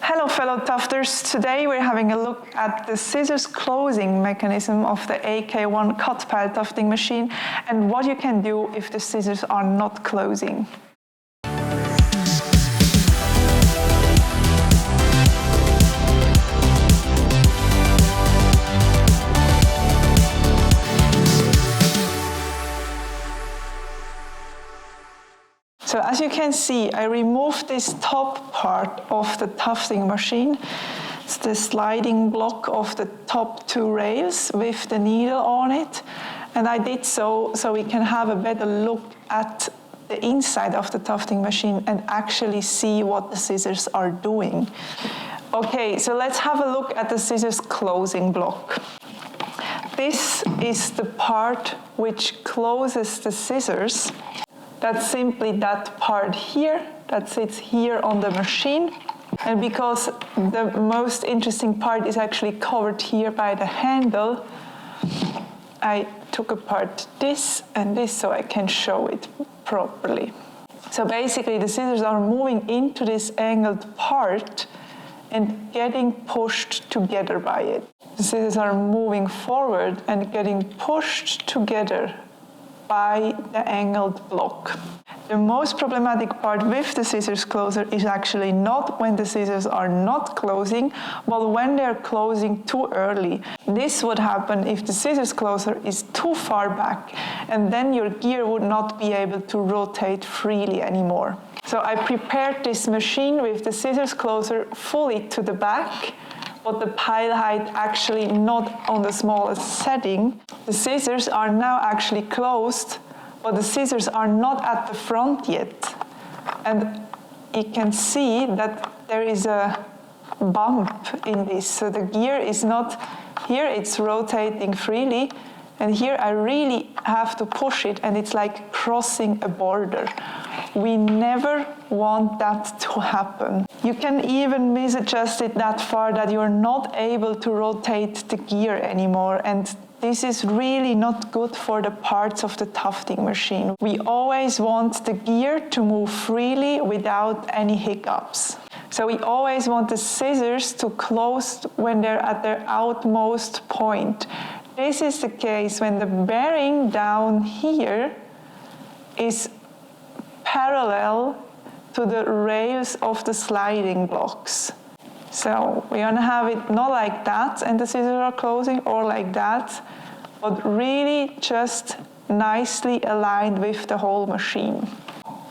Hello fellow tufters, today we're having a look at the scissors closing mechanism of the AK1 cut pile tufting machine and what you can do if the scissors are not closing. So as you can see, I removed this top part of the tufting machine. It's the sliding block of the top two rails with the needle on it. And I did so we can have a better look at the inside of the tufting machine and actually see what the scissors are doing. Okay, so let's have a look at the scissors closing block. This is the part which closes the scissors. That's simply that part here that sits here on the machine. And because the most interesting part is actually covered here by the handle, I took apart this and this so I can show it properly. So basically the scissors are moving into this angled part and getting pushed together by it. The scissors are moving forward and getting pushed together by the angled block. The most problematic part with the scissors closer is actually not when the scissors are not closing, but when they're closing too early. This would happen if the scissors closer is too far back, and then your gear would not be able to rotate freely anymore. So I prepared this machine with the scissors closer fully to the back, but the pile height actually not on the smallest setting. The scissors are now actually closed, but the scissors are not at the front yet. And you can see that there is a bump in this. So the gear is not, here it's rotating freely, and here I really have to push it, and it's like crossing a border. We never want that to happen. You can even misadjust it that far that you're not able to rotate the gear anymore, and this is really not good for the parts of the tufting machine. We always want the gear to move freely without any hiccups. So we always want the scissors to close when they're at their outmost point. This is the case when the bearing down here is parallel to the rails of the sliding blocks. So we're going to have it not like that and the scissors are closing, or like that, but really just nicely aligned with the whole machine.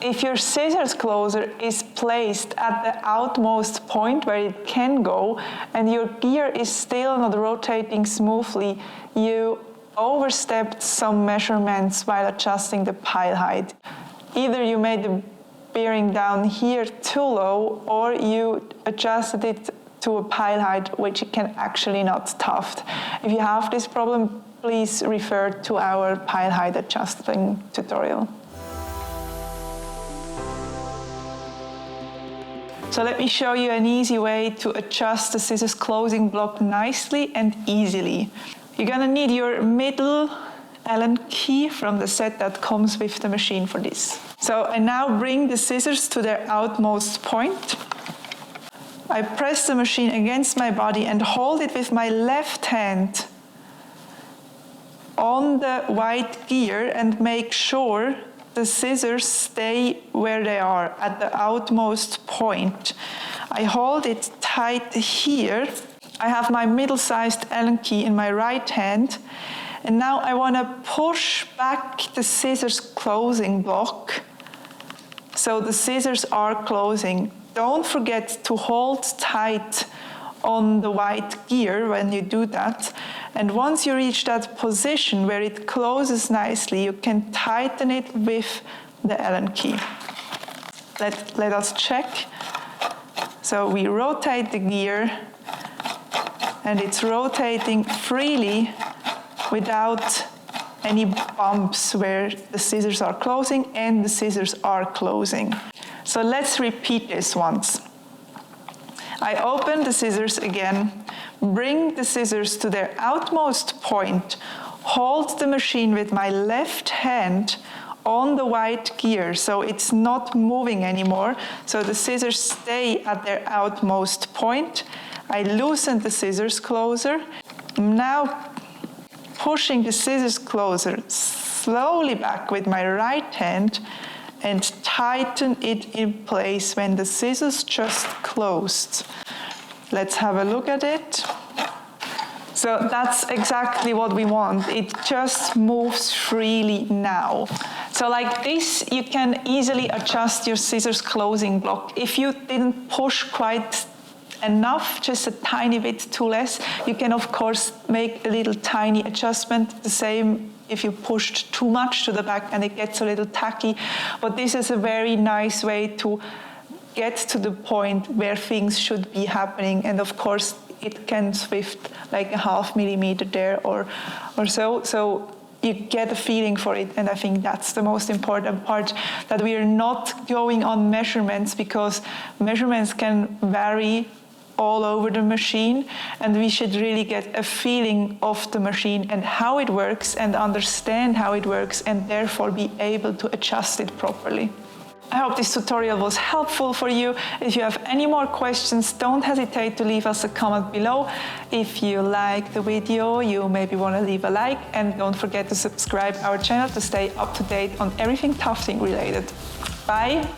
If your scissors closer is placed at the outmost point where it can go and your gear is still not rotating smoothly, you overstepped some measurements while adjusting the pile height. Either you made the bearing down here too low, or you adjusted it to a pile height which you can actually not tuft. If you have this problem, please refer to our pile height adjusting tutorial. So let me show you an easy way to adjust the scissors closing block nicely and easily. You're gonna need your middle Allen key from the set that comes with the machine for this. So I now bring the scissors to their outmost point. I press the machine against my body and hold it with my left hand on the white gear and make sure the scissors stay where they are at the outmost point. I hold it tight here. I have my middle-sized Allen key in my right hand, and now I want to push back the scissors closing block so the scissors are closing. Don't forget to hold tight on the white gear when you do that. And once you reach that position where it closes nicely, you can tighten it with the Allen key. Let us check. So we rotate the gear and it's rotating freely without any bumps where the scissors are closing and the scissors are closing. So let's repeat this once. I open the scissors again, bring the scissors to their outmost point, hold the machine with my left hand on the white gear, so it's not moving anymore. So the scissors stay at their outmost point. I loosen the scissors closer. I'm now pushing the scissors closer slowly back with my right hand and tighten it in place when the scissors just closed. Let's have a look at it. So that's exactly what we want. It just moves freely now. So like this, you can easily adjust your scissors closing block. If you didn't push quite enough, just a tiny bit too less, you can of course make a little tiny adjustment. The same if you pushed too much to the back and it gets a little tacky. But this is a very nice way to get to the point where things should be happening. And of course, it can swift like a 0.5 millimeter there or so. So you get a feeling for it, and I think that's the most important part, that we are not going on measurements, because measurements can vary all over the machine, and we should really get a feeling of the machine and how it works and understand how it works, and therefore be able to adjust it properly. I hope this tutorial was helpful for you. If you have any more questions, don't hesitate to leave us a comment below. If you like the video, you maybe want to leave a like, and don't forget to subscribe our channel to stay up to date on everything tufting related. Bye!